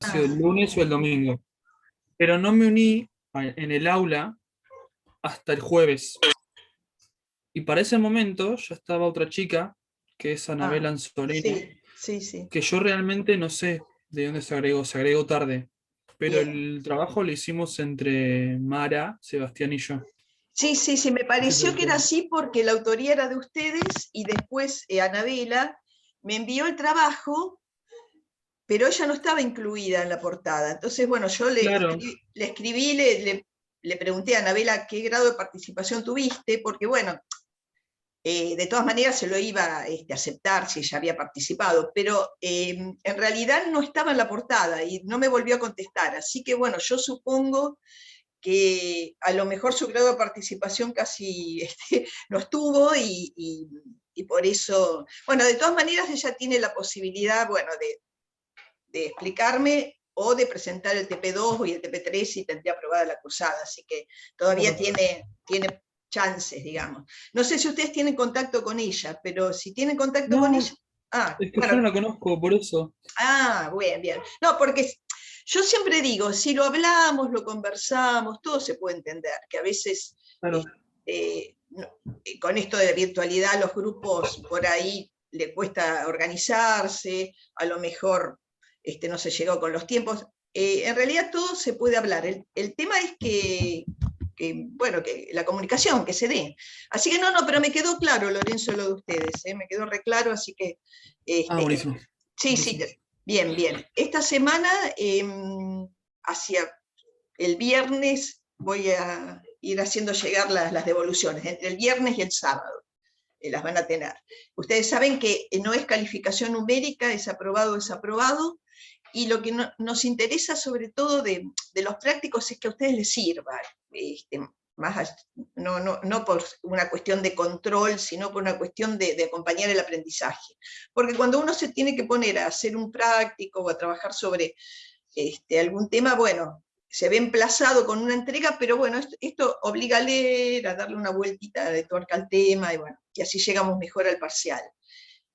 sido el lunes o el domingo, pero no me uní en el aula hasta el jueves. Y para ese momento ya estaba otra chica, que es Ah, Anabela Anzorena, sí, sí, sí. que yo realmente no sé de dónde se agregó tarde, pero Bien. el trabajo lo hicimos entre Mara, Sebastián y yo. Sí, sí, sí, me Ese es pareció el que era tema. así porque la autoría era de ustedes y después Anabela me envió el trabajo, pero ella no estaba incluida en la portada. Entonces, bueno, yo Claro, le escribí, le pregunté a Anabela qué grado de participación tuviste, porque bueno, de todas maneras se lo iba a aceptar si ella había participado, pero en realidad no estaba en la portada y no me volvió a contestar. Así que bueno, yo supongo que a lo mejor su grado de participación casi no estuvo y por eso, bueno, de todas maneras ella tiene la posibilidad, bueno, de explicarme o de presentar el TP2 y el TP3 y tendría aprobada la cursada, así que todavía claro. tiene chances, digamos. No sé si ustedes tienen contacto con ella, pero si tienen contacto con ella, No, ah, es que yo bueno, no la conozco, por eso. bien, bien. No, porque yo siempre digo, si lo hablamos, lo conversamos, todo se puede entender, que a veces Claro. con esto de la virtualidad los grupos por ahí le cuesta organizarse, a lo mejor no se llegó con los tiempos. En realidad todo se puede hablar. El tema es bueno, que la comunicación, que se dé. Así que no, pero me quedó claro, Lorenzo, lo de ustedes, me quedó re claro, así que Ah, buenísimo. sí, sí, Buenísimo. bien, bien. Esta semana, hacia el viernes, voy a ir haciendo llegar las devoluciones, entre el viernes y el sábado. Las van a tener. Ustedes saben que no es calificación numérica, es aprobado o desaprobado, y lo que nos interesa sobre todo de los prácticos es que a ustedes les sirva, más, no por una cuestión de control, sino por una cuestión de acompañar el aprendizaje. Porque cuando uno se tiene que poner a hacer un práctico o a trabajar sobre algún tema, bueno, se ve emplazado con una entrega, pero bueno, esto obliga a leer, a darle una vueltita de tuerca al tema, y bueno, y así llegamos mejor al parcial.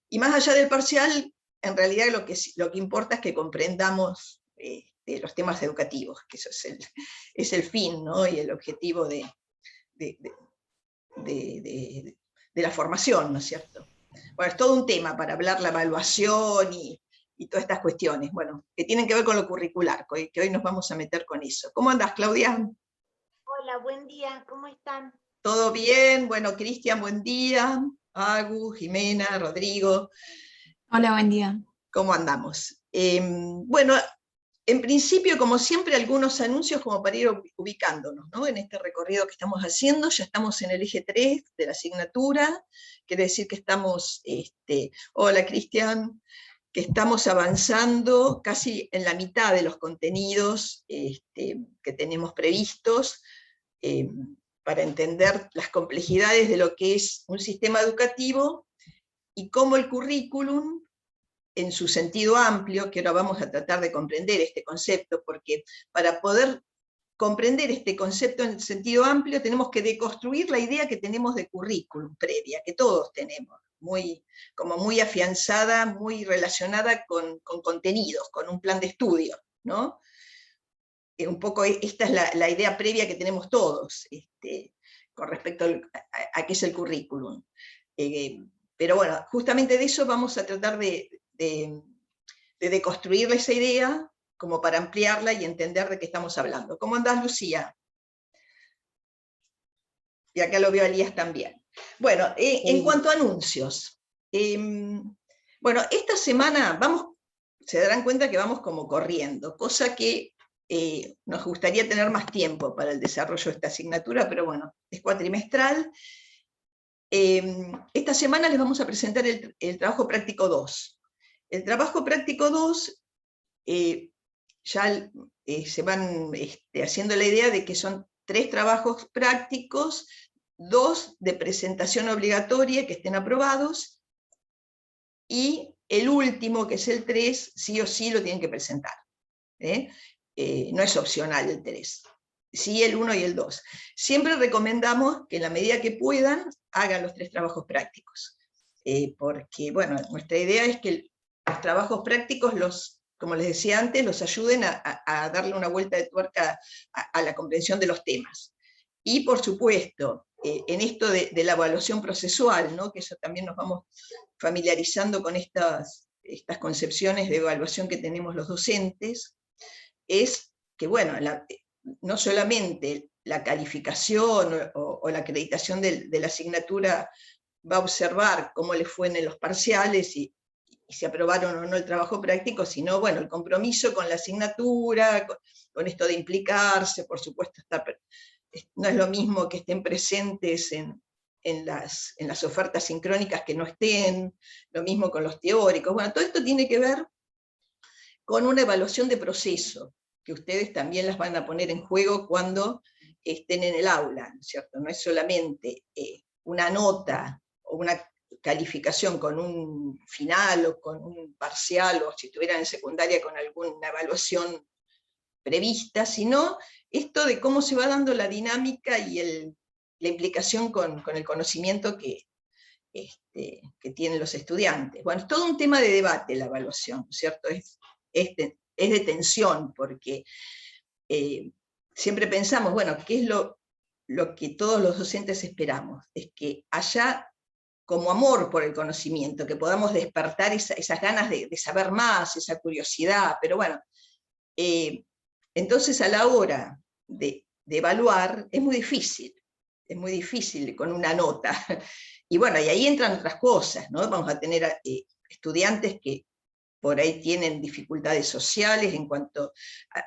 Y más allá del parcial, en realidad lo que importa es que comprendamos los temas educativos, que eso es el fin, ¿no? Y el objetivo de, de la formación, ¿no es cierto? Bueno, es todo un tema para hablar la evaluación y todas estas cuestiones, bueno, que tienen que ver con lo curricular, que hoy nos vamos a meter con eso. ¿Cómo andas, Claudia? Hola, buen día, ¿cómo están? ¿Todo bien? Bueno, Cristian, buen día. Agus, Jimena, Rodrigo, Hola, buen día. ¿cómo andamos? Bueno, en principio, como siempre, algunos anuncios como para ir ubicándonos, ¿no? En este recorrido que estamos haciendo. Ya estamos en el eje 3 de la asignatura, quiere decir que estamos, hola Cristian, que estamos avanzando casi en la mitad de los contenidos que tenemos previstos, eh, para entender las complejidades de lo que es un sistema educativo y cómo el currículum, en su sentido amplio, que ahora vamos a tratar de comprender este concepto, porque para poder comprender este concepto en el sentido amplio tenemos que deconstruir la idea que tenemos de currículum previa, que todos tenemos, como muy afianzada, muy relacionada con contenidos, con un plan de estudio, ¿no? Un poco esta es la idea previa que tenemos todos, con respecto a qué es el currículum. Pero bueno, justamente de eso vamos a tratar de deconstruir esa idea como para ampliarla y entender de qué estamos hablando. ¿Cómo andás, Lucía? Y acá lo veo a Elías también. Bueno, en cuanto a anuncios, bueno, esta semana se darán cuenta que vamos como corriendo, cosa que nos gustaría tener más tiempo para el desarrollo de esta asignatura, pero bueno, es cuatrimestral. Esta semana les vamos a presentar el trabajo práctico 2. El trabajo práctico 2 ya se van haciendo la idea de que son 3 trabajos prácticos, 2 de presentación obligatoria que estén aprobados, y el último, que es el 3, sí o sí lo tienen que presentar. No es opcional el 3. Sí el 1 y el 2. Siempre recomendamos que en la medida que puedan, hagan los 3 trabajos prácticos. Porque, bueno, nuestra idea es que los trabajos prácticos los como les decía antes, los ayuden a darle una vuelta de tuerca a la comprensión de los temas. Y por supuesto, en esto de la evaluación procesual, ¿no? Que eso también nos vamos familiarizando con estas concepciones de evaluación que tenemos los docentes, es que, bueno, no solamente la calificación o la acreditación de la asignatura va a observar cómo le fue en los parciales y si aprobaron o no el trabajo práctico, sino, bueno, el compromiso con la asignatura, con esto de implicarse, por supuesto, no es lo mismo que estén presentes en las ofertas sincrónicas que no estén, lo mismo con los teóricos. Bueno, todo esto tiene que ver con una evaluación de proceso, que ustedes también las van a poner en juego cuando estén en el aula, ¿no es cierto? No es solamente una nota o una calificación con un final o con un parcial, o si estuvieran en secundaria con alguna evaluación prevista, sino esto de cómo se va dando la dinámica y la implicación con el conocimiento que tienen los estudiantes. Bueno, es todo un tema de debate la evaluación, ¿cierto? Es de tensión, porque siempre pensamos, bueno, ¿qué es lo que todos los docentes esperamos? Es que haya como amor por el conocimiento, que podamos despertar esas ganas de saber más, esa curiosidad, pero bueno, entonces a la hora de evaluar es muy difícil con una nota. Y bueno, y ahí entran otras cosas, ¿no? Vamos a tener estudiantes que por ahí tienen dificultades sociales en cuanto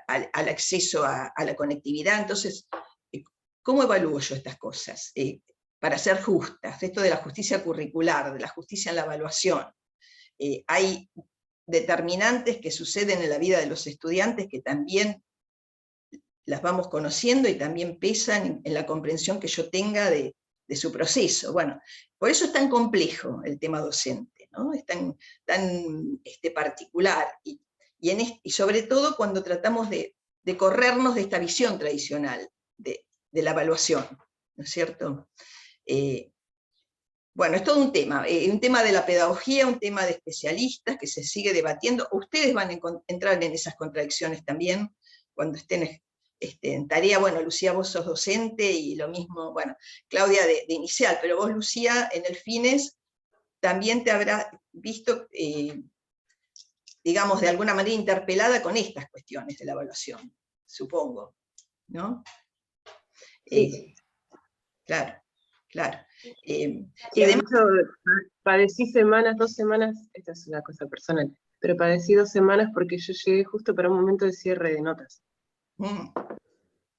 al acceso a la conectividad. Entonces, ¿cómo evalúo yo estas cosas? Para ser justas, esto de la justicia curricular, de la justicia en la evaluación. Hay determinantes que suceden en la vida de los estudiantes que también las vamos conociendo y también pesan en la comprensión que yo tenga de su proceso. Bueno, por eso es tan complejo el tema docente, ¿no? Es tan particular, y sobre todo cuando tratamos de corrernos de esta visión tradicional de la evaluación, ¿no es cierto? Bueno, es todo un tema de la pedagogía, un tema de especialistas que se sigue debatiendo. Ustedes van a entrar en esas contradicciones también cuando estén en tarea. Bueno, Lucía, vos sos docente, y lo mismo, bueno, Claudia de inicial, pero vos, Lucía, en el Fines, también te habrás visto, digamos, de alguna manera interpelada con estas cuestiones de la evaluación, supongo, ¿no? Sí. Claro. Sí, Y además, de hecho, padecí 2 semanas, esta es una cosa personal, pero padecí 2 semanas porque yo llegué justo para un momento de cierre de notas.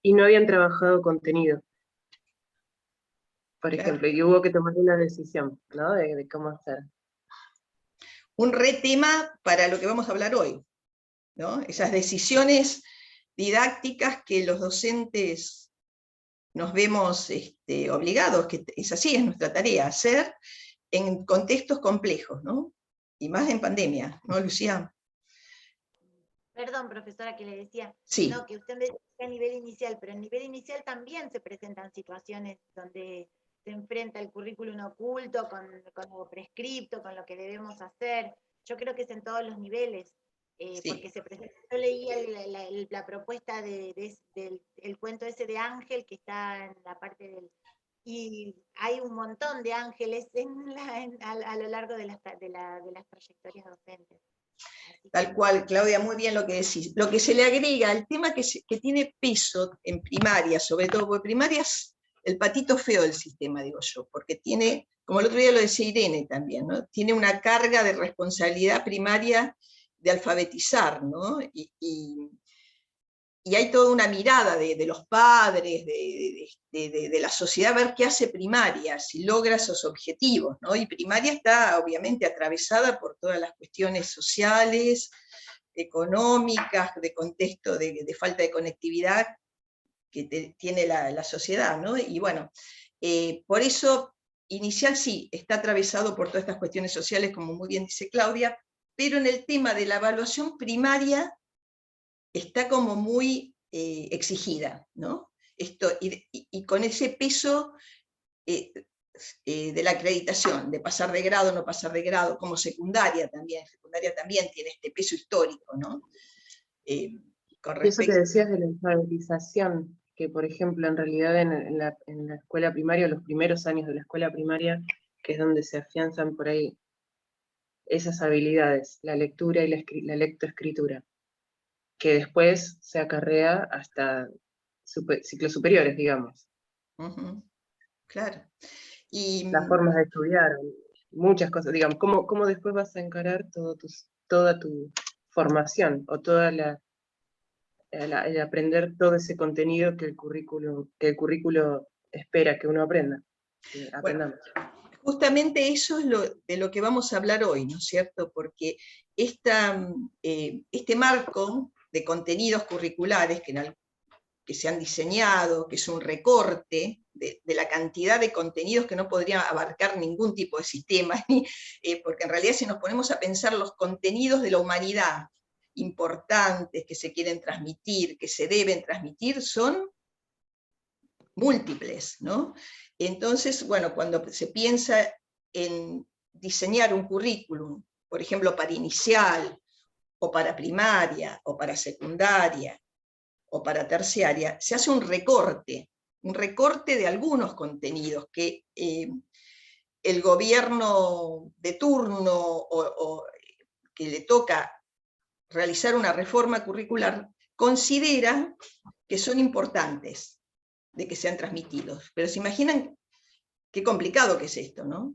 Y no habían trabajado contenido, por ejemplo, y hubo que tomar una decisión, ¿no? De cómo hacer. Un tema para lo que vamos a hablar hoy, ¿no? Esas decisiones didácticas que los docentes nos vemos obligados, que es así, es nuestra tarea, hacer en contextos complejos, ¿no? Y más en pandemia, ¿no, Lucía? Perdón, profesora, que le decía, sí. No, que usted me decía a nivel inicial, pero en nivel inicial también se presentan situaciones donde se enfrenta el currículum oculto con lo prescripto, con lo que debemos hacer. Yo creo que es en todos los niveles, Sí. porque yo leía la propuesta del cuento ese de Ángel, que está en la parte del... Y hay un montón de ángeles a lo largo de las trayectorias docentes. Tal cual, Claudia, muy bien lo que decís. Lo que se le agrega, el tema que tiene peso en primaria, sobre todo, porque primaria es el patito feo del sistema, digo yo, porque tiene, como el otro día lo decía Irene también, ¿no? Tiene una carga de responsabilidad primaria de alfabetizar, ¿no? Y hay toda una mirada de los padres, de la sociedad, a ver qué hace primaria, si logra esos objetivos, ¿no? Y primaria está obviamente atravesada por todas las cuestiones sociales, económicas, de contexto de falta de conectividad que tiene la sociedad, ¿no? Y bueno, por eso inicial sí, está atravesado por todas estas cuestiones sociales, como muy bien dice Claudia, pero en el tema de la evaluación primaria, está como muy exigida, ¿no? Y con ese peso de la acreditación, de pasar de grado o no pasar de grado, como secundaria también tiene este peso histórico, ¿no? Con Y eso que respecto... decías de la alfabetización, que por ejemplo en realidad en la escuela primaria, los primeros años de la escuela primaria, que es donde se afianzan por ahí esas habilidades, la lectura y la lectoescritura, que después se acarrea hasta ciclos superiores, digamos. Claro. Y, Las formas de estudiar, muchas cosas, digamos, cómo después vas a encarar toda tu formación, o toda el aprender todo ese contenido que el currículo espera que uno aprenda. Que bueno, aprendamos. justamente eso es de lo que vamos a hablar hoy, ¿no es cierto? Porque este marco de contenidos curriculares que se han diseñado, que es un recorte de la cantidad de contenidos que no podría abarcar ningún tipo de sistema, porque en realidad si nos ponemos a pensar los contenidos de la humanidad importantes que se quieren transmitir, que se deben transmitir, son múltiples, ¿no? Entonces, bueno, cuando se piensa en diseñar un currículum, por ejemplo, para inicial, o para primaria, o para secundaria, o para terciaria, se hace un recorte de algunos contenidos que el gobierno de turno o que le toca realizar una reforma curricular considera que son importantes de que sean transmitidos. Pero se imaginan qué complicado que es esto, ¿no?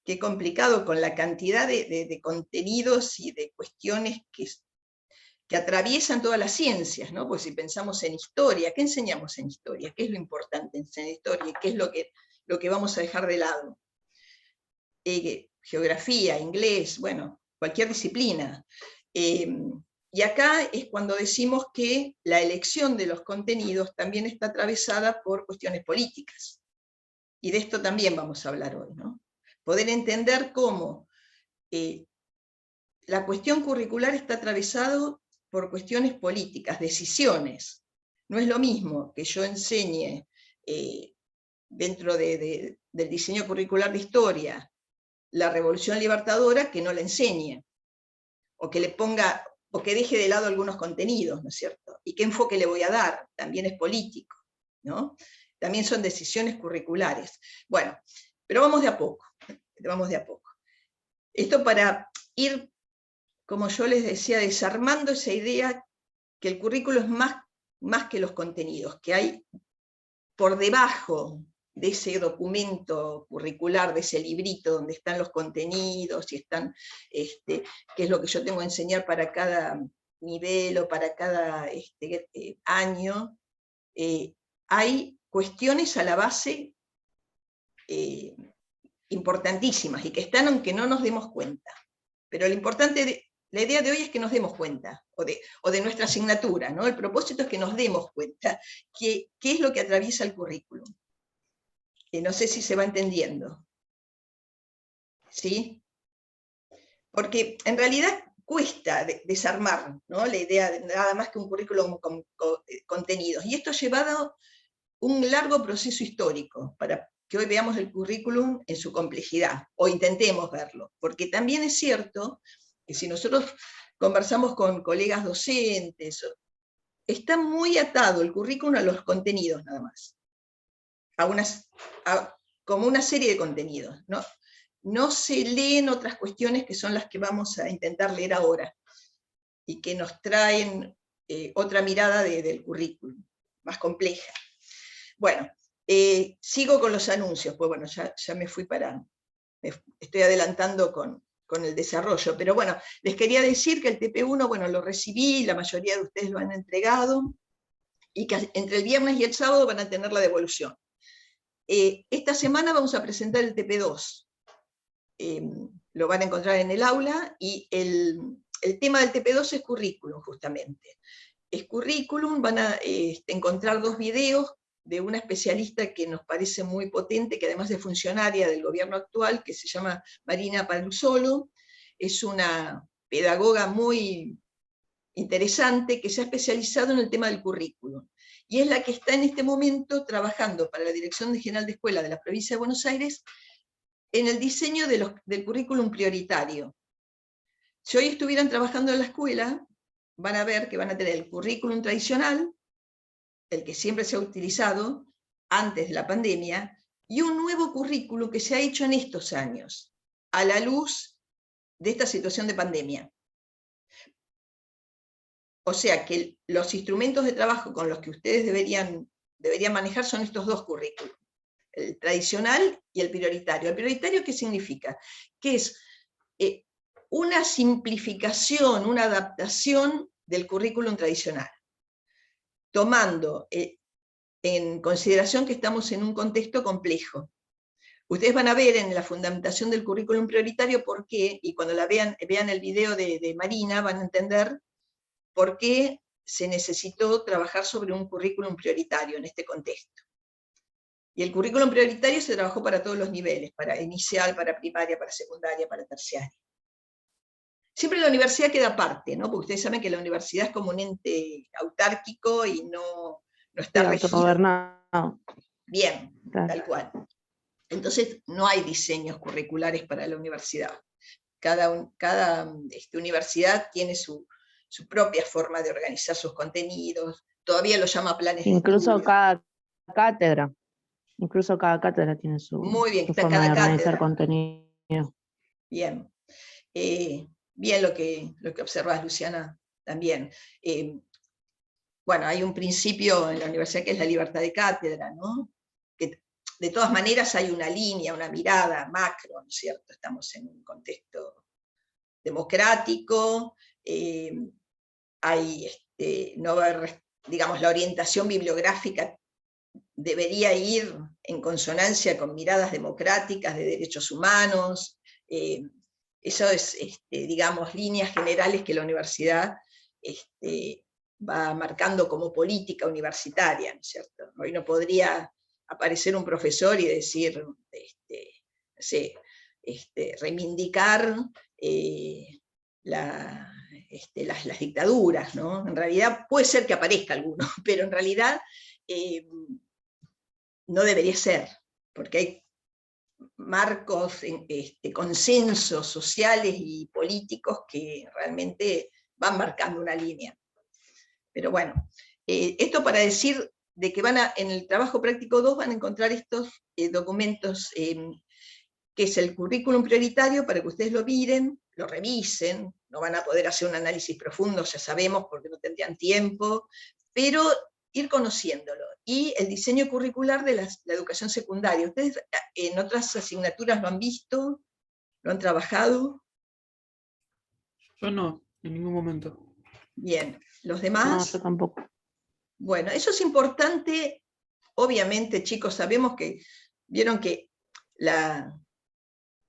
Qué complicado con la cantidad de contenidos y de cuestiones que atraviesan todas las ciencias, ¿no? Porque si pensamos en historia, ¿qué enseñamos en historia? ¿Qué es lo importante en historia? ¿Qué es lo que vamos a dejar de lado? Geografía, inglés, bueno, cualquier disciplina. Y acá es cuando decimos que la elección de los contenidos también está atravesada por cuestiones políticas. Y de esto también vamos a hablar hoy, ¿no? Poder entender cómo la cuestión curricular está atravesado por cuestiones políticas, decisiones. No es lo mismo que yo enseñe dentro del diseño curricular de historia la Revolución Libertadora que no la enseñe, o que le ponga, o que deje de lado algunos contenidos, ¿no es cierto? ¿Y qué enfoque le voy a dar? También es político, ¿no? También son decisiones curriculares. Bueno, pero vamos de a poco, vamos de a poco. Esto para ir, como yo les decía, desarmando esa idea que el currículo es más que los contenidos, que hay por debajo de ese documento curricular, de ese librito donde están los contenidos y están, qué es lo que yo tengo que enseñar para cada nivel o para cada año, hay cuestiones a la base importantísimas y que están aunque no nos demos cuenta. Pero lo importante, la idea de hoy es que nos demos cuenta, o de nuestra asignatura, ¿no? El propósito es que nos demos cuenta qué es lo que atraviesa el currículum. No sé si se va entendiendo. ¿Sí? Porque en realidad cuesta desarmar, ¿no? La idea de nada más que un currículum con contenidos. Y esto ha llevado un largo proceso histórico para que hoy veamos el currículum en su complejidad, o intentemos verlo. Porque también es cierto que si nosotros conversamos con colegas docentes, está muy atado el currículum a los contenidos nada más. Como una serie de contenidos, ¿no? No se leen otras cuestiones que son las que vamos a intentar leer ahora, y que nos traen otra mirada del currículum, más compleja. Bueno, sigo con los anuncios, pues bueno, ya me fui estoy adelantando con el desarrollo, pero bueno, les quería decir que el TP1, bueno, lo recibí, la mayoría de ustedes lo han entregado, y que entre el viernes y el sábado van a tener la devolución. Esta semana vamos a presentar el TP2, lo van a encontrar en el aula, y el tema del TP2 es currículum, justamente. Es currículum, van a encontrar 2 videos de una especialista que nos parece muy potente, que además es funcionaria del gobierno actual, que se llama Marina Palusolo. Es una pedagoga muy interesante que se ha especializado en el tema del currículum. Y es la que está en este momento trabajando para la Dirección General de Escuela de la Provincia de Buenos Aires en el diseño del currículum prioritario. Si hoy estuvieran trabajando en la escuela, van a ver que van a tener el currículum tradicional, el que siempre se ha utilizado antes de la pandemia, y un nuevo currículum que se ha hecho en estos años, a la luz de esta situación de pandemia. O sea que los instrumentos de trabajo con los que ustedes deberían manejar son estos dos currículos, el tradicional y el prioritario. ¿El prioritario qué significa? Que es una simplificación, una adaptación del currículum tradicional, tomando en consideración que estamos en un contexto complejo. Ustedes van a ver en la fundamentación del currículum prioritario por qué, y cuando vean el video de Marina van a entender por qué se necesitó trabajar sobre un currículum prioritario en este contexto. Y el currículum prioritario se trabajó para todos los niveles, para inicial, para primaria, para secundaria, para terciaria. Siempre la universidad queda aparte, ¿no? Porque ustedes saben que la universidad es como un ente autárquico y no está autogobernado. Bien, Claro. tal cual. Entonces no hay diseños curriculares para la universidad. Cada universidad tiene su propia forma de organizar sus contenidos, todavía lo llama planes de Incluso estudio. cada cátedra tiene su, Muy bien, su está forma de cada organizar cátedra. contenido. Bien. Bien lo que observas, Luciana, también. Bueno, hay un principio en la universidad que es la libertad de cátedra, ¿no? Que de todas maneras hay una línea, una mirada macro, ¿no es cierto? Estamos en un contexto democrático, digamos, la orientación bibliográfica debería ir en consonancia con miradas democráticas de derechos humanos. Eso es, digamos, líneas generales que la universidad va marcando como política universitaria, ¿no es cierto? Hoy no podría aparecer un profesor y decir, no sé, reivindicar las dictaduras, ¿no? En realidad puede ser que aparezca alguno, pero en realidad no debería ser, porque hay marcos, consensos sociales y políticos que realmente van marcando una línea. Pero bueno, esto para decir de que en el trabajo práctico 2 van a encontrar estos documentos, que es el currículum prioritario, para que ustedes lo miren, lo revisen, no van a poder hacer un análisis profundo, ya sabemos, porque no tendrían tiempo, pero ir conociéndolo. Y el diseño curricular de la educación secundaria. ¿Ustedes en otras asignaturas lo han visto? ¿Lo han trabajado? Yo no, en ningún momento. Bien, ¿los No, demás? yo tampoco. Bueno, eso es importante. Obviamente, chicos, vieron que la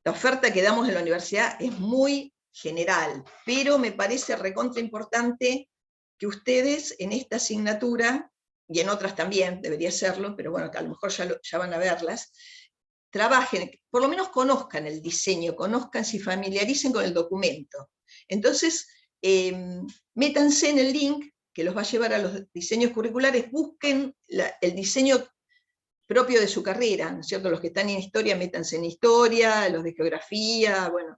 oferta que damos en la universidad es muy general, pero me parece recontra importante que ustedes en esta asignatura, y en otras también, debería serlo, pero bueno, que a lo mejor ya van a verlas, trabajen, por lo menos conozcan el diseño, conozcan, se familiaricen con el documento. Entonces, métanse en el link que los va a llevar a los diseños curriculares, busquen el diseño propio de su carrera, ¿no es cierto? Los que están en historia, métanse en historia, los de geografía, bueno,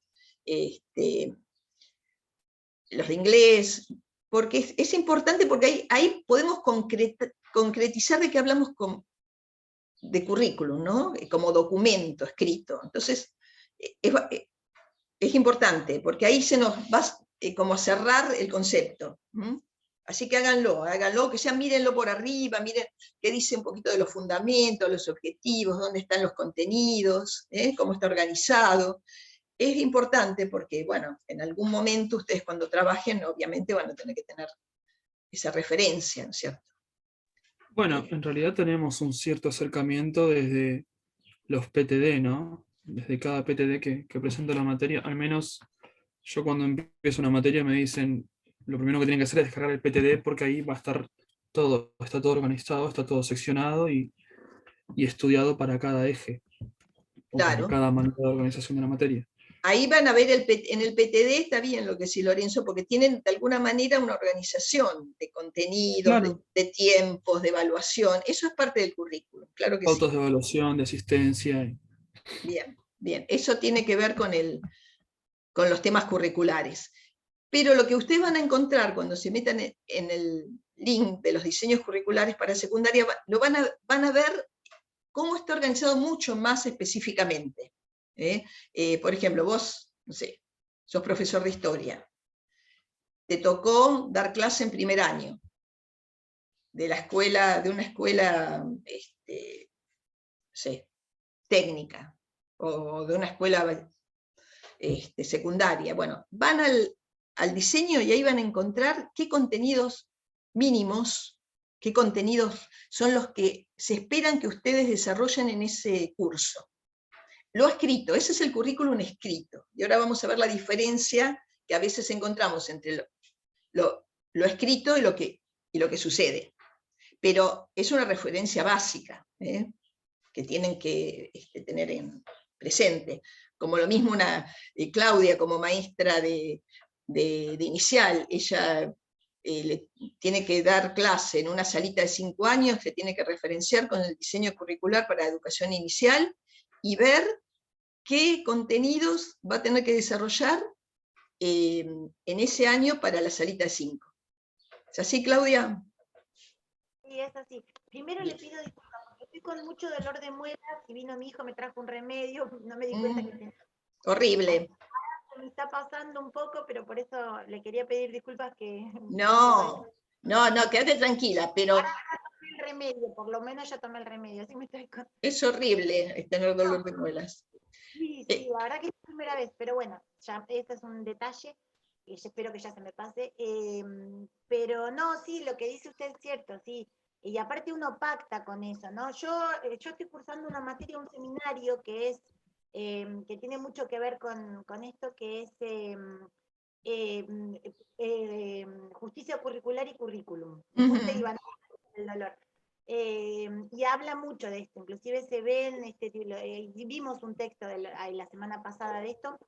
los de inglés, porque es importante, porque ahí podemos concretizar de qué hablamos de currículum, ¿no? Como documento escrito. Entonces, es importante, porque ahí se nos va como a cerrar el concepto. Así que háganlo, que sea, mírenlo por arriba, miren qué dice un poquito de los fundamentos, los objetivos, dónde están los contenidos, cómo está organizado. Es importante porque, bueno, en algún momento ustedes cuando trabajen, obviamente van a tener que tener esa referencia, ¿no es cierto? Bueno, en realidad tenemos un cierto acercamiento desde los PTD, ¿no? Desde cada PTD que presenta la materia, al menos yo cuando empiezo una materia me dicen, lo primero que tienen que hacer es descargar el PTD porque ahí va a estar todo, está todo organizado, está todo seccionado y estudiado para cada eje, o para Claro. cada manera de organización de la materia. ahí van a ver, en el PTD está bien lo que sí, Lorenzo, porque tienen de alguna manera una organización de contenidos, Claro. de tiempos, de evaluación, eso es parte del currículum, claro que sí. Pautas de evaluación, de asistencia. Bien, bien, eso tiene que ver con los temas curriculares. Pero lo que ustedes van a encontrar cuando se metan en el link de los diseños curriculares para secundaria, van a ver cómo está organizado mucho más específicamente. Por ejemplo, vos, no sé, sos profesor de historia, te tocó dar clase en primer año, de una escuela no sé, técnica, o de una escuela secundaria. Bueno, van al diseño y ahí van a encontrar qué contenidos mínimos, qué contenidos son los que se esperan que ustedes desarrollen en ese curso. Lo escrito, ese es el currículum escrito. Y ahora vamos a ver la diferencia que a veces encontramos entre lo escrito y lo que sucede. Pero es una referencia básica, que tienen que tener en presente. Como lo mismo Claudia, como maestra de inicial, ella le tiene que dar clase en una salita de 5 años, se tiene que referenciar con el diseño curricular para educación inicial y ver qué contenidos va a tener que desarrollar en ese año para la salita de 5. ¿Es así, Claudia? Sí, es así. Primero le pido disculpas, porque estoy con mucho dolor de muelas y vino mi hijo, me trajo un remedio, no me di cuenta que tenía. Horrible. Me está pasando un poco, pero por eso le quería pedir disculpas que... No, quédate tranquila, pero... Ahora tomé el remedio, por lo menos ya tomé el remedio, así me estoy contando. Es horrible tener dolor de muelas. Sí, la verdad que es la primera vez, pero bueno, ya este es un detalle, y yo espero que ya se me pase. Pero no, sí, lo que dice usted es cierto, sí. Y aparte uno pacta con eso, ¿no? Yo estoy cursando una materia, un seminario que es que tiene mucho que ver con esto, que es justicia curricular y currículum. Justa y banal el dolor. Y habla mucho de esto, inclusive se ven, vimos un texto la semana pasada de esto,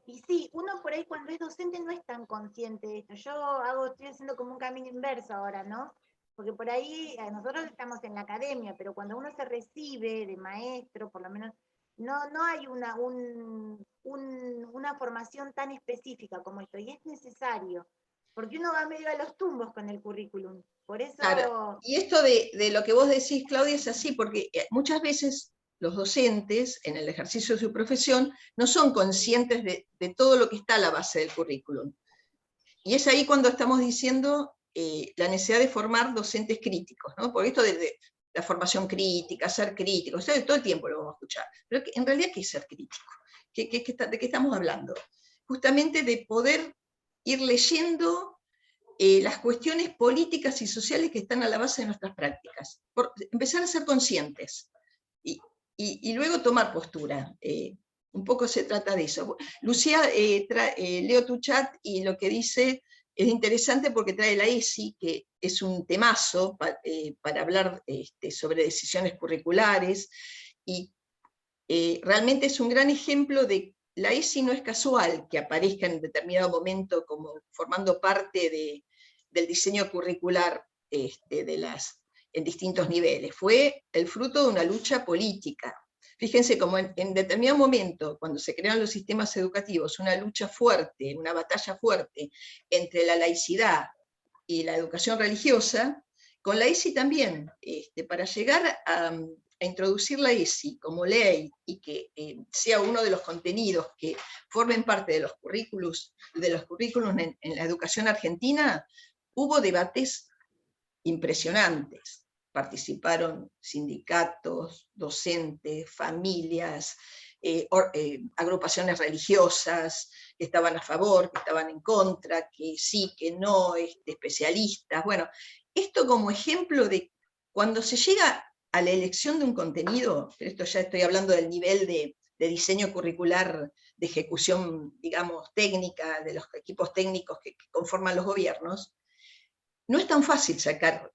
y sí, uno por ahí cuando es docente no es tan consciente de esto. Estoy haciendo como un camino inverso ahora, ¿no? Porque por ahí nosotros estamos en la academia, pero cuando uno se recibe de maestro, por lo menos, no hay una formación tan específica como esto, y es necesario, porque uno va medio a los tumbos con el currículum. Por eso... Claro, y esto de lo que vos decís, Claudia, es así, porque muchas veces los docentes, en el ejercicio de su profesión, no son conscientes de todo lo que está a la base del currículum. Y es ahí cuando estamos diciendo la necesidad de formar docentes críticos, ¿no? Porque esto de la formación crítica, ser crítico, o sea, todo el tiempo lo vamos a escuchar. Pero en realidad, ¿qué es ser crítico? ¿De qué estamos hablando? Justamente de poder ir leyendo las cuestiones políticas y sociales que están a la base de nuestras prácticas. Empezar a ser conscientes y luego tomar postura. Un poco se trata de eso. Lucía, leo tu chat y lo que dice es interesante porque trae la ESI, que es un temazo para hablar sobre decisiones curriculares, y realmente es un gran ejemplo de la ESI no es casual que aparezca en determinado momento como formando parte del diseño curricular en distintos niveles. Fue el fruto de una lucha política. Fíjense como en determinado momento, cuando se crearon los sistemas educativos, una lucha fuerte, una batalla fuerte entre la laicidad y la educación religiosa, con la ESI también, para llegar a introducir la ESI como ley y que sea uno de los contenidos que formen parte de los currículos en la educación argentina, hubo debates impresionantes. Participaron sindicatos, docentes, familias, agrupaciones religiosas que estaban a favor, que estaban en contra, que sí, que no, especialistas. Bueno, esto como ejemplo de cuando se llega a la elección de un contenido, pero esto ya estoy hablando del nivel de diseño curricular, de ejecución, digamos, técnica, de los equipos técnicos que conforman los gobiernos, no es tan fácil sacar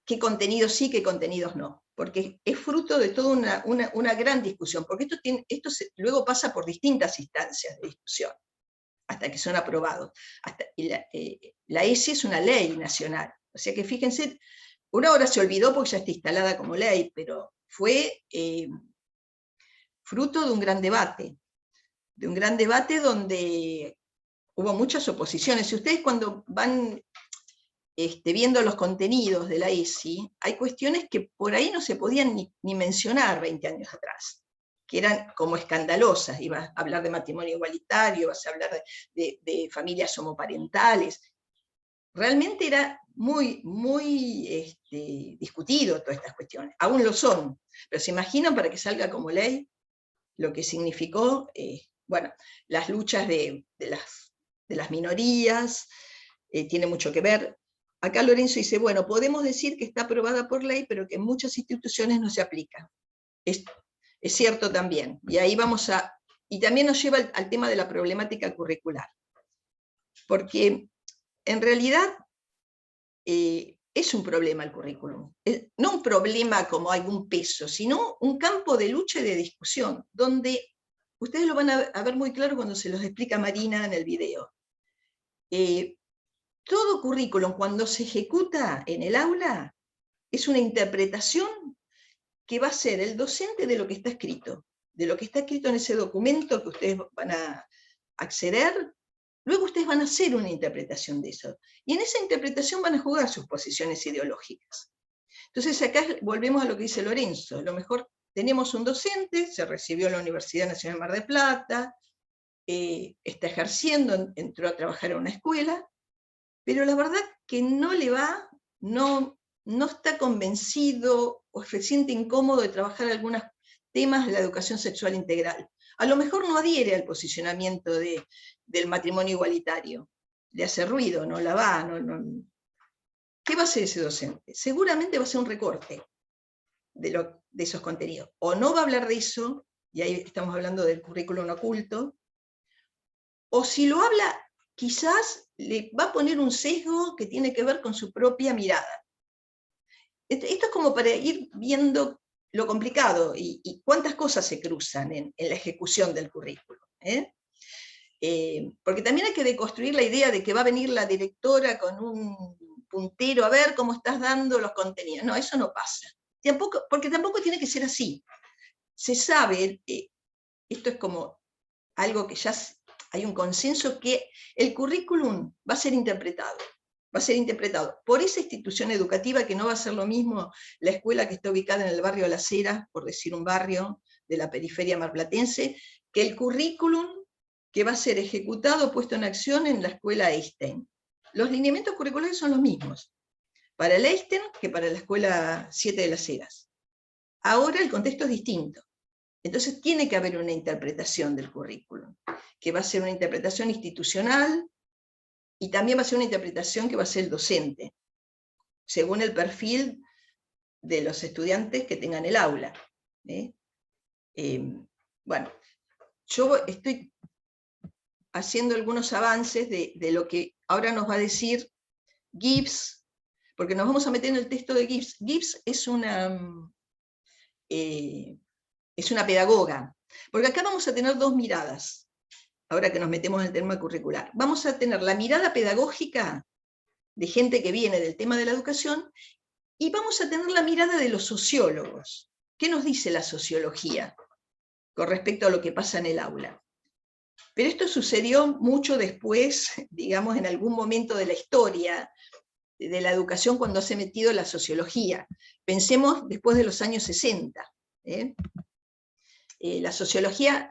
qué contenidos sí, qué contenidos no. porque es fruto de toda una gran discusión, porque luego pasa por distintas instancias de discusión, hasta que son aprobados. La ESI es una ley nacional, o sea que fíjense, una ahora se olvidó porque ya está instalada como ley, pero fue fruto de un gran debate donde hubo muchas oposiciones. Si ustedes cuando van viendo los contenidos de la ESI, hay cuestiones que por ahí no se podían ni mencionar 20 años atrás, que eran como escandalosas. Ibas a hablar de matrimonio igualitario, ibas a hablar de familias homoparentales. Realmente era muy, muy discutido todas estas cuestiones. Aún lo son, pero se imaginan para que salga como ley lo que significó, bueno, las luchas de las minorías, tiene mucho que ver. Acá Lorenzo dice, bueno, podemos decir que está aprobada por ley, pero que en muchas instituciones no se aplica. Es cierto también, y ahí vamos y también nos lleva al tema de la problemática curricular, porque en realidad es un problema el currículum, no un problema como algún peso, sino un campo de lucha y de discusión, donde ustedes lo van a ver muy claro cuando se los explica Marina en el video. Todo currículum, cuando se ejecuta en el aula, es una interpretación que va a ser el docente de lo que está escrito, en ese documento que ustedes van a acceder. Luego ustedes van a hacer una interpretación de eso, y en esa interpretación van a jugar sus posiciones ideológicas. Entonces acá volvemos a lo que dice Lorenzo, a lo mejor tenemos un docente, se recibió en la Universidad Nacional de Mar del Plata, está ejerciendo, entró a trabajar en una escuela, pero la verdad que no le va, no está convencido o se siente incómodo de trabajar algunos temas de la educación sexual integral. A lo mejor no adhiere al posicionamiento del matrimonio igualitario, le hace ruido, no la va, ¿Qué va a hacer ese docente? Seguramente va a hacer un recorte de esos contenidos. O no va a hablar de eso, y ahí estamos hablando del currículum oculto, o si lo habla, quizás le va a poner un sesgo que tiene que ver con su propia mirada. Esto es como para ir viendo lo complicado y cuántas cosas se cruzan en la ejecución del currículum. Porque también hay que deconstruir la idea de que va a venir la directora con un puntero a ver cómo estás dando los contenidos. No, eso no pasa. Porque tampoco tiene que ser así. Se sabe, esto es como algo que ya hay un consenso, que el currículum va a ser interpretado por esa institución educativa, que no va a ser lo mismo la escuela que está ubicada en el barrio de Las Heras, por decir un barrio de la periferia marplatense, que el currículum que va a ser ejecutado, puesto en acción en la escuela Einstein. Los lineamientos curriculares son los mismos para el Einstein que para la escuela 7 de Las Heras. Ahora el contexto es distinto. Entonces tiene que haber una interpretación del currículum, que va a ser una interpretación institucional, y también va a ser una interpretación que va a ser el docente, según el perfil de los estudiantes que tengan el aula. Bueno, yo estoy haciendo algunos avances de lo que ahora nos va a decir Gibbs, porque nos vamos a meter en el texto de Gibbs. Gibbs es una pedagoga, porque acá vamos a tener dos miradas, ahora que nos metemos en el tema curricular. Vamos a tener la mirada pedagógica de gente que viene del tema de la educación, y vamos a tener la mirada de los sociólogos. ¿Qué nos dice la sociología con respecto a lo que pasa en el aula? Pero esto sucedió mucho después, digamos, en algún momento de la historia de la educación, cuando se ha metido la sociología. Pensemos después de los años 60. La sociología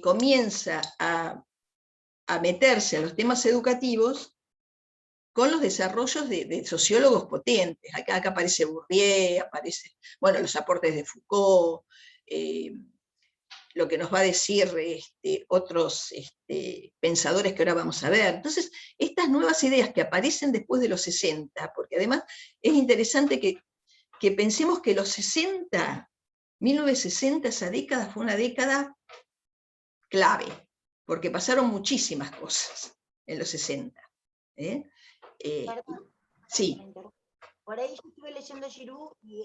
comienza a meterse en los temas educativos con los desarrollos de sociólogos potentes. Acá aparece Bourdieu, bueno, los aportes de Foucault, lo que nos va a decir otros pensadores que ahora vamos a ver. Entonces, estas nuevas ideas que aparecen después de los 60, porque además es interesante que pensemos que los 60, 1960, esa década fue una década clave, porque pasaron muchísimas cosas en los 60. Sí. Por ahí yo estuve leyendo Giroux, y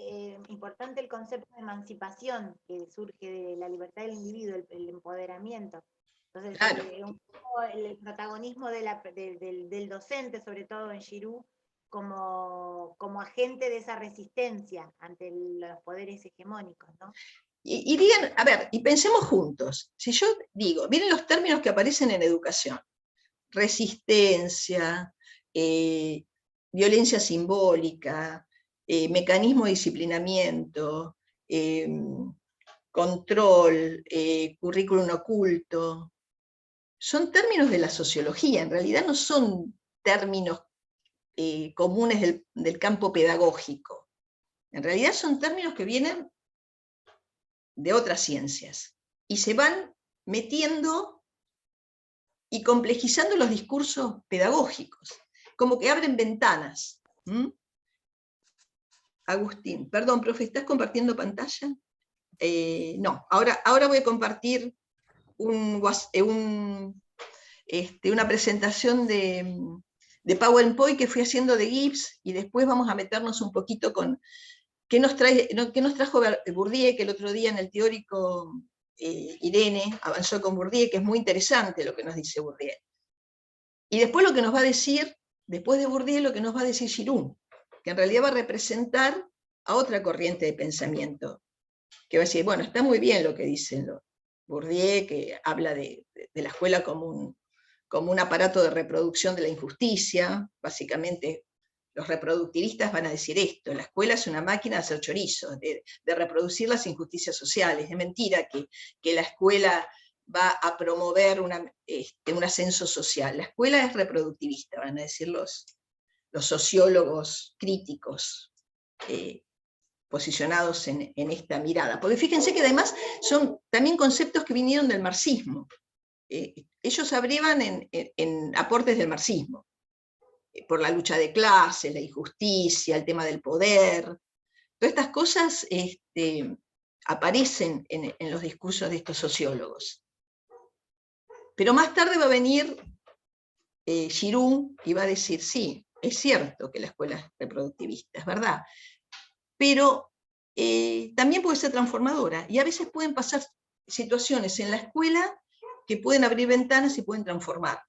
importante el concepto de emancipación que surge de la libertad del individuo, el empoderamiento. Entonces, Claro. un poco el protagonismo del docente, sobre todo en Giroux, como agente de esa resistencia ante los poderes hegemónicos, ¿no? Y digan, a ver, y pensemos juntos. Si yo digo, miren los términos que aparecen en educación: resistencia, violencia simbólica, mecanismo de disciplinamiento, control, currículum oculto. Son términos de la sociología, en realidad no son términos comunes del campo pedagógico. En realidad son términos que vienen de otras ciencias y se van metiendo y complejizando los discursos pedagógicos, como que abren ventanas. Agustín, perdón, profe, ¿estás compartiendo pantalla? No, ahora voy a compartir una presentación de PowerPoint que fui haciendo de Gibbs, y después vamos a meternos un poquito con qué nos trajo Bourdieu, que el otro día en el teórico Irene avanzó con Bourdieu, que es muy interesante lo que nos dice Bourdieu. Y después lo que nos va a decir, después de Bourdieu, lo que nos va a decir Giroux, que en realidad va a representar a otra corriente de pensamiento, que va a decir, bueno, está muy bien lo que dicen Bourdieu, que habla de la escuela como un aparato de reproducción de la injusticia. Básicamente los reproductivistas van a decir esto: la escuela es una máquina de hacer chorizos, de reproducir las injusticias sociales. Es mentira que la escuela va a promover un ascenso social. La escuela es reproductivista, van a decir los sociólogos críticos posicionados en esta mirada. Porque fíjense que además son también conceptos que vinieron del marxismo. Ellos abriban en aportes del marxismo, por la lucha de clases, la injusticia, el tema del poder. Todas estas cosas aparecen en los discursos de estos sociólogos. Pero más tarde va a venir Giroux y va a decir, sí, es cierto que la escuela es reproductivista, es verdad, pero también puede ser transformadora, y a veces pueden pasar situaciones en la escuela que pueden abrir ventanas y pueden transformar.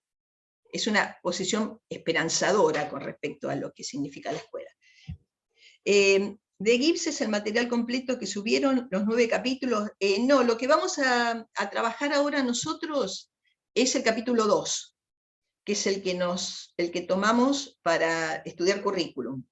Es una posición esperanzadora con respecto a lo que significa la escuela. De Gibbs es el material completo que subieron, los 9 capítulos. No, lo que vamos a trabajar ahora nosotros es el capítulo 2, que es el que tomamos para estudiar currículum.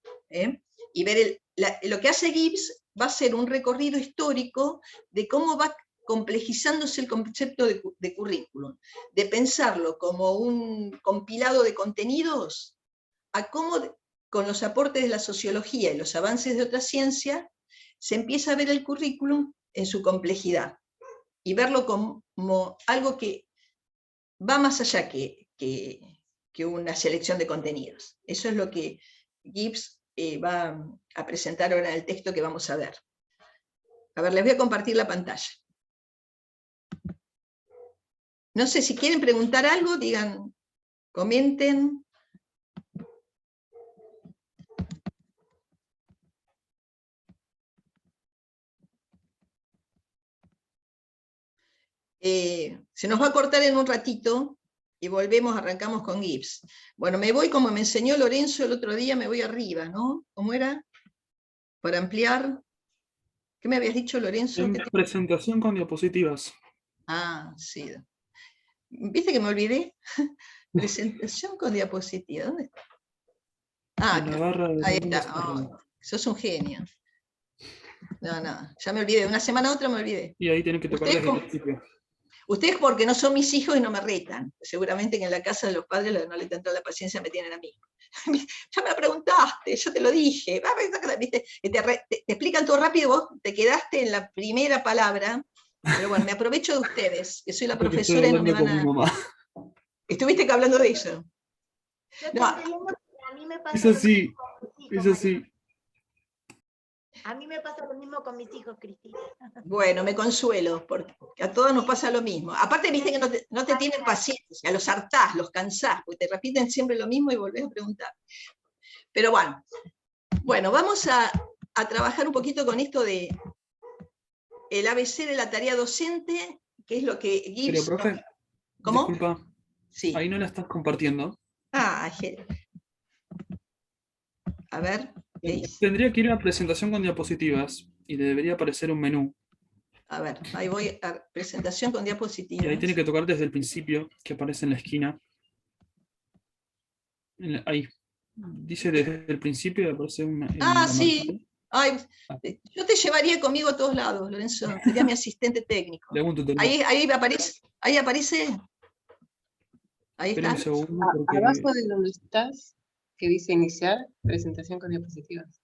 Y ver lo que hace Gibbs va a ser un recorrido histórico de cómo va complejizándose el concepto de currículum, de pensarlo como un compilado de contenidos, a cómo con los aportes de la sociología y los avances de otra ciencia se empieza a ver el currículum en su complejidad, y verlo como algo que va más allá que una selección de contenidos. Eso es lo que Gibbs va a presentar ahora en el texto que vamos a ver. A ver, les voy a compartir la pantalla. No sé, si quieren preguntar algo, digan, comenten. Se nos va a cortar en un ratito y volvemos, arrancamos con Gibbs. Bueno, me voy como me enseñó Lorenzo el otro día, me voy arriba, ¿no? ¿Cómo era? Para ampliar. ¿Qué me habías dicho, Lorenzo? En presentación con diapositivas. Ah, sí. ¿Viste que me olvidé? Presentación con diapositiva. ¿Dónde está? Ah, En la barra de ahí Windows está. arriba. Oh, sos un genio. No, ya me olvidé. De una semana a otra me olvidé. Y ahí tenés que tocar desde el principio. Ustedes porque no son mis hijos y no me retan. Seguramente que en la casa de los padres no le tendrán la paciencia, me tienen a mí. Ya me lo preguntaste, yo te lo dije. Te explican todo rápido, vos te quedaste en la primera palabra. Pero bueno, me aprovecho de ustedes, que soy la profesora y no me van a... ¿Estuviste hablando de eso? No. A mí me pasa es así, es así. A mí me pasa lo mismo con mis hijos, Cristina. Bueno, me consuelo, porque a todos nos pasa lo mismo. Aparte, viste que no te tienen paciencia, los hartás, los cansás, porque te repiten siempre lo mismo y volvés a preguntar. Pero bueno, Bueno, vamos a trabajar un poquito con esto de el ABC de la tarea docente, que es lo que Gibbs... Pero, profe, ¿Cómo? disculpa, Sí. ahí no la estás compartiendo. Ah, a ver. Tendría que ir a presentación con diapositivas y le debería aparecer un menú. A ver, ahí voy a presentación con diapositivas. Y ahí tiene que tocar desde el principio, que aparece en la esquina. Ahí. Dice desde el principio y aparece una. Sí. Ay, yo te llevaría conmigo a todos lados, Lorenzo. Sería mi asistente técnico. Ahí aparece. Ahí aparece. Ahí Espera un está. segundo. Porque... Abajo de donde estás, que dice iniciar, presentación con diapositivas.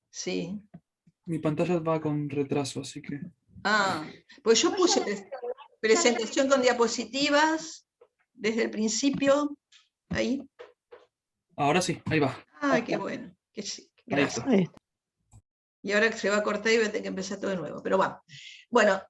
Sí. Mi pantalla va con retraso, así que... Pues yo puse presentación con diapositivas desde el principio. Ahí. Ahora sí, ahí va. Qué bueno. Gracias. Ahí está. Y ahora se va a cortar y voy a tener que empezar todo de nuevo. Pero va. Bueno,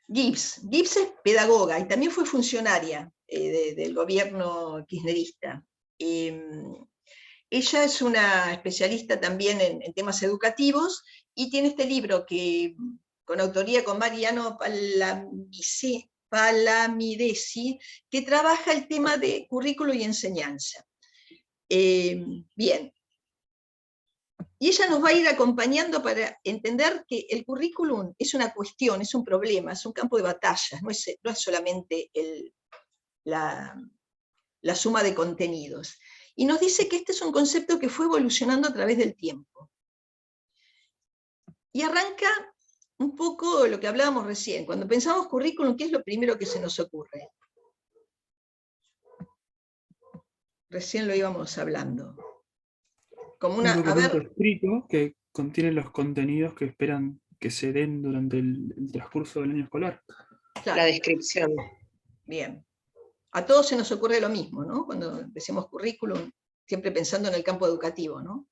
Gibbs es pedagoga y también fue funcionaria del gobierno kirchnerista. Ella es una especialista también en temas educativos y tiene este libro que, con autoría con Mariano Palamidesi, que trabaja el tema de currículo y enseñanza. Bien. Y ella nos va a ir acompañando para entender que el currículum es una cuestión, es un problema, es un campo de batallas, no es solamente la suma de contenidos. Y nos dice que este es un concepto que fue evolucionando a través del tiempo. Y arranca un poco lo que hablábamos recién. Cuando pensamos currículum, ¿qué es lo primero que se nos ocurre? Recién lo íbamos hablando. Como un documento escrito que contiene los contenidos que esperan que se den durante el transcurso del año escolar. Claro. La descripción. Bien. A todos se nos ocurre lo mismo, ¿no? Cuando decimos currículum, siempre pensando en el campo educativo, ¿no?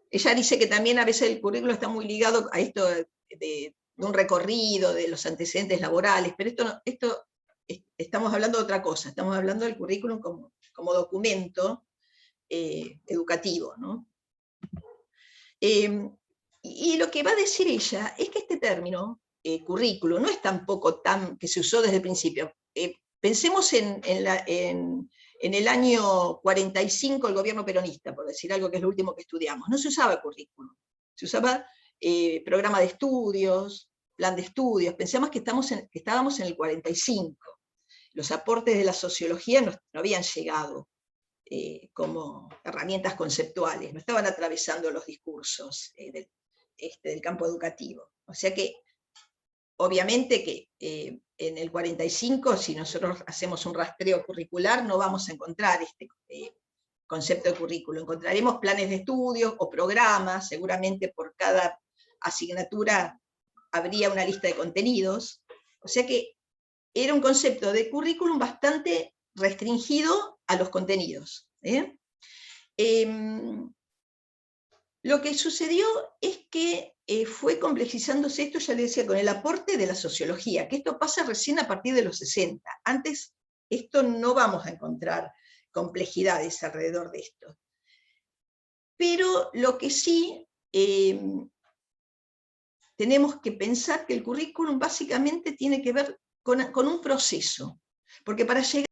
Ella dice que también a veces el currículum está muy ligado a esto de un recorrido, de los antecedentes laborales, pero estamos hablando de otra cosa, estamos hablando del currículum como documento educativo, ¿no? Y lo que va a decir ella es que este término, currículum, no es tampoco que se usó desde el principio. Pensemos en el año 45, el gobierno peronista, por decir algo que es lo último que estudiamos. No se usaba currículum, se usaba programa de estudios, plan de estudios. Pensemos que estábamos en el 45. Los aportes de la sociología no habían llegado como herramientas conceptuales, no estaban atravesando los discursos del campo educativo. O sea que, obviamente que en el 45, si nosotros hacemos un rastreo curricular, no vamos a encontrar este concepto de currículo. Encontraremos planes de estudios o programas, seguramente por cada asignatura habría una lista de contenidos. O sea que era un concepto de currículum bastante restringido a los contenidos. Lo que sucedió es que fue complejizándose esto, ya les decía, con el aporte de la sociología, que esto pasa recién a partir de los 60. Antes esto no vamos a encontrar complejidades alrededor de esto. Pero lo que sí tenemos que pensar que el currículum básicamente tiene que ver con un proceso, porque para llegar